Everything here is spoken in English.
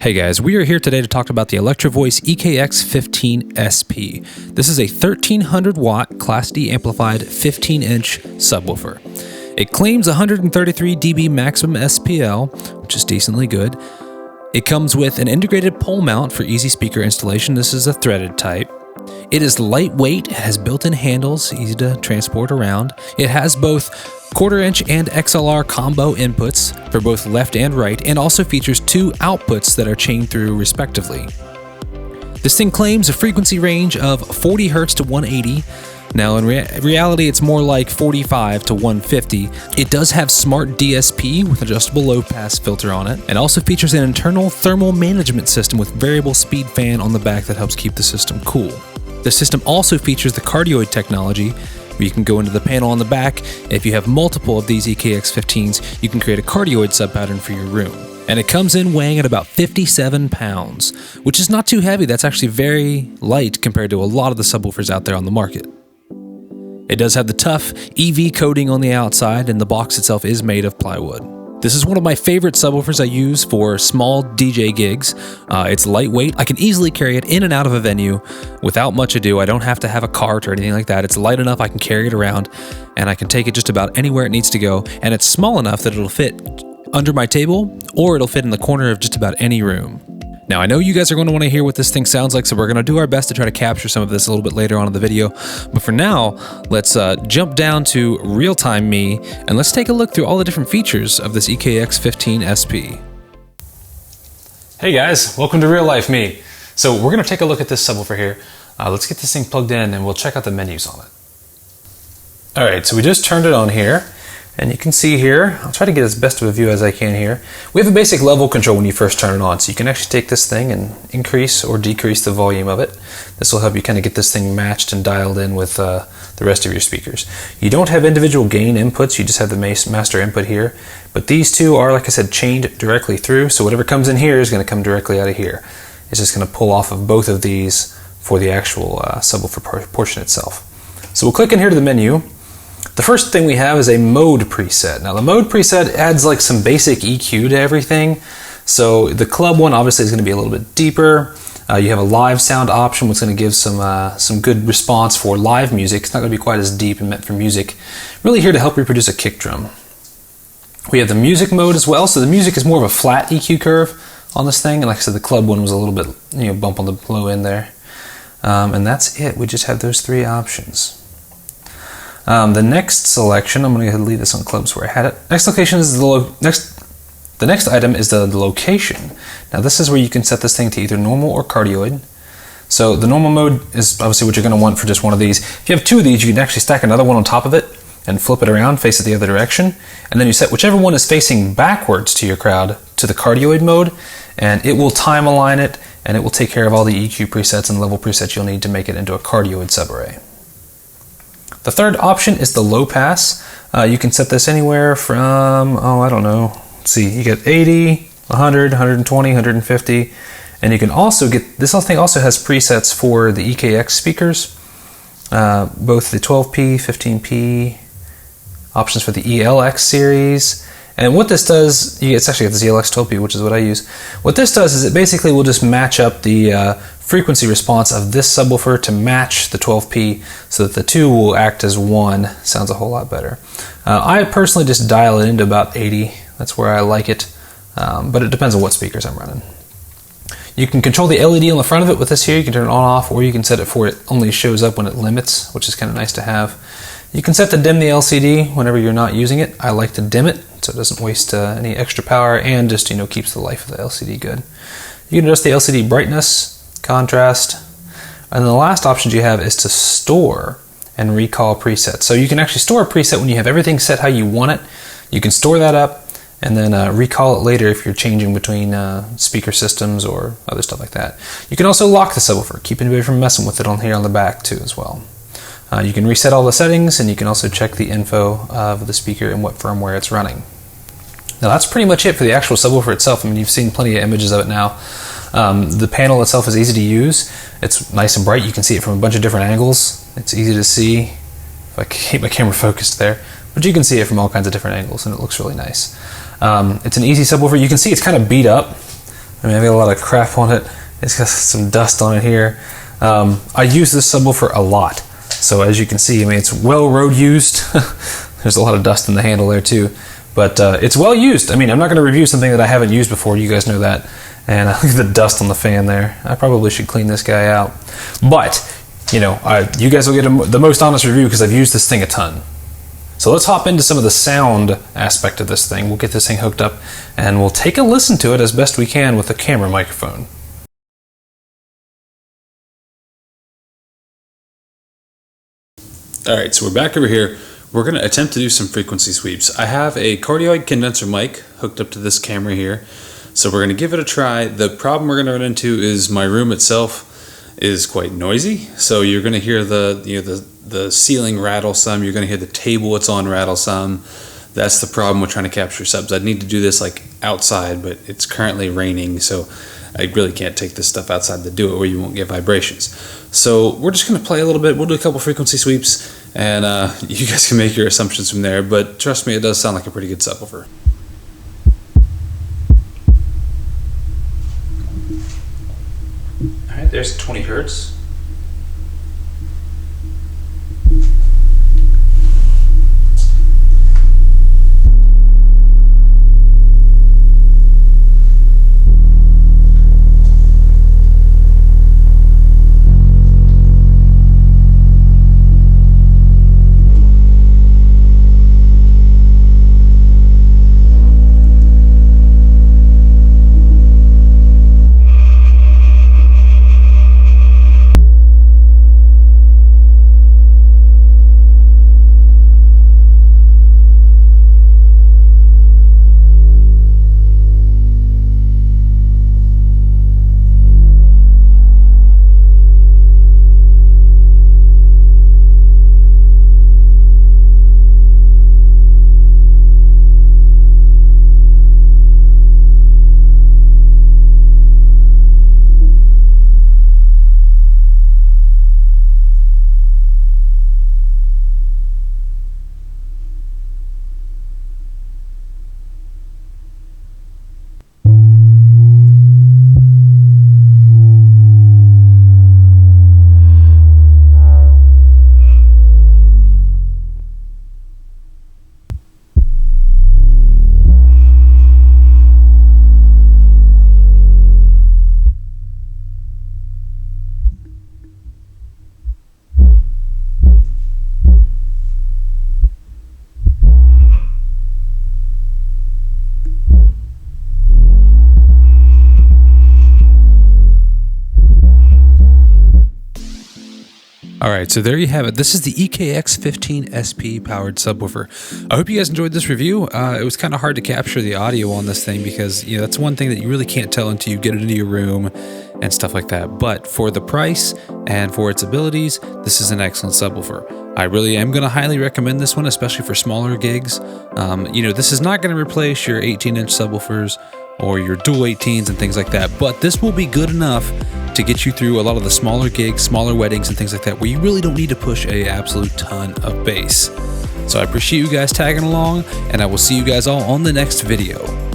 Hey guys, we are here today to talk about the Electro-Voice EKX15SP. This is a 1300 watt Class D amplified 15-inch subwoofer. It claims 133 dB maximum SPL, which is decently good. It comes with an integrated pole mount for easy speaker installation. This is a threaded type. It is lightweight, it has built-in handles, easy to transport around. It has both 1/4 inch and XLR combo inputs for both left and right, and also features 2 outputs that are chained through respectively. This thing claims a frequency range of 40 Hz to 180. Now in reality it's more like 45 to 150. It does have smart DSP with adjustable low pass filter on it, and also features an internal thermal management system with variable speed fan on the back that helps keep the system cool. The system also features the cardioid technology, where you can go into the panel on the back. If you have multiple of these EKX15s, you can create a cardioid subpattern for your room. And it comes in weighing at about 57 pounds, which is not too heavy. That's actually very light compared to a lot of the subwoofers out there on the market. It does have the tough EV coating on the outside, and the box itself is made of plywood. This is one of my favorite subwoofers I use for small DJ gigs. It's lightweight. I can easily carry it in and out of a venue without much ado. I don't have to have a cart or anything like that. It's light enough I can carry it around, and I can take it just about anywhere it needs to go. And it's small enough that it'll fit under my table, or it'll fit in the corner of just about any room. Now, I know you guys are going to want to hear what this thing sounds like, so we're going to do our best to try to capture some of this a little bit later on in the video. But for now, let's jump down to real-time me, and let's take a look through all the different features of this EKX15SP. Hey guys, welcome to Real Life Me. So we're going to take a look at this subwoofer here. Let's get this thing plugged in, and we'll check out the menus on it. Alright, so we just turned it on here. And you can see here, I'll try to get as best of a view as I can here. We have a basic level control when you first turn it on, so you can actually take this thing and increase or decrease the volume of it. This will help you kind of get this thing matched and dialed in with the rest of your speakers. You don't have individual gain inputs, you just have the master input here. But these two are, like I said, chained directly through, so whatever comes in here is going to come directly out of here. It's just going to pull off of both of these for the actual subwoofer portion itself. So we'll click in here to the menu. The first thing we have is a mode preset. Now the mode preset adds like some basic EQ to everything. So the club one obviously is going to be a little bit deeper. You have a live sound option, which is going to give some good response for live music. It's not going to be quite as deep and meant for music. Really here to help reproduce a kick drum. We have the music mode as well. So the music is more of a flat EQ curve on this thing. And like I said, the club one was a little bit, bump on the low end there. And that's it. We just have those 3 options. The next selection, I'm going to go ahead and leave this on clubs where I had it. Next location is the next item is the location. Now this is where you can set this thing to either normal or cardioid. So the normal mode is obviously what you're going to want for just one of these. If you have 2 of these, you can actually stack another one on top of it and flip it around, face it the other direction, and then you set whichever one is facing backwards to your crowd to the cardioid mode, and it will time align it, and it will take care of all the EQ presets and level presets you'll need to make it into a cardioid subarray. The third option is the low pass. You can set this anywhere from, I don't know, let's see, you get 80, 100, 120, 150, and you can also get, this thing also has presets for the EKX speakers, both the 12P, 15P, options for the ELX series. And what this does, it's actually got the ELX 12P, which is what I use. What this does is it basically will just match up the frequency response of this subwoofer to match the 12P so that the 2 will act as one. Sounds a whole lot better. I personally just dial it into about 80. That's where I like it, but it depends on what speakers I'm running. You can control the LED on the front of it with this here. You can turn it on off, or you can set it for it only shows up when it limits, which is kind of nice to have. You can set to dim the LCD whenever you're not using it. I like to dim it so it doesn't waste any extra power, and just keeps the life of the LCD good. You can adjust the LCD brightness, contrast, and the last option you have is to store and recall presets. So you can actually store a preset when you have everything set how you want it. You can store that up and then recall it later if you're changing between speaker systems or other stuff like that. You can also lock the subwoofer, keep anybody from messing with it on here on the back too as well. You can reset all the settings, and you can also check the info of the speaker and what firmware it's running. Now that's pretty much it for the actual subwoofer itself. I mean, you've seen plenty of images of it now. The panel itself is easy to use. It's nice and bright. You can see it from a bunch of different angles. It's easy to see. If I keep my camera focused there. But you can see it from all kinds of different angles, and it looks really nice. It's an easy subwoofer. You can see it's kind of beat up. I mean, I've got a lot of crap on it. It's got some dust on it here. I use this subwoofer a lot. So as you can see, I mean, it's well road used. There's a lot of dust in the handle there too. But it's well used. I mean, I'm not going to review something that I haven't used before. You guys know that. And look at the dust on the fan there. I probably should clean this guy out. But, you know, you guys will get the most honest review because I've used this thing a ton. So let's hop into some of the sound aspect of this thing. We'll get this thing hooked up and we'll take a listen to it as best we can with the camera microphone. All right, so we're back over here. We're going to attempt to do some frequency sweeps. I have a cardioid condenser mic hooked up to this camera here, so we're going to give it a try. The problem we're going to run into is my room itself is quite noisy, so you're going to hear the ceiling rattle some. You're going to hear the table it's on rattle some. That's the problem with trying to capture subs. I'd need to do this like outside, but it's currently raining, so I really can't take this stuff outside to do it where you won't get vibrations. So we're just going to play a little bit. We'll do a couple frequency sweeps, and you guys can make your assumptions from there. But trust me, it does sound like a pretty good subwoofer. All right, there's 20 hertz. All right, so there you have it. This is the EKX15SP powered subwoofer. I hope you guys enjoyed this review. It was kind of hard to capture the audio on this thing because, you know, that's one thing that you really can't tell until you get it into your room and stuff like that. But for the price and for its abilities, this is an excellent subwoofer. I really am going to highly recommend this one, especially for smaller gigs. You know, this is not going to replace your 18-inch subwoofers or your dual 18s and things like that, but this will be good enough to get you through a lot of the smaller gigs, smaller weddings and things like that, where you really don't need to push a absolute ton of bass. So I appreciate you guys tagging along, and I will see you guys all on the next video.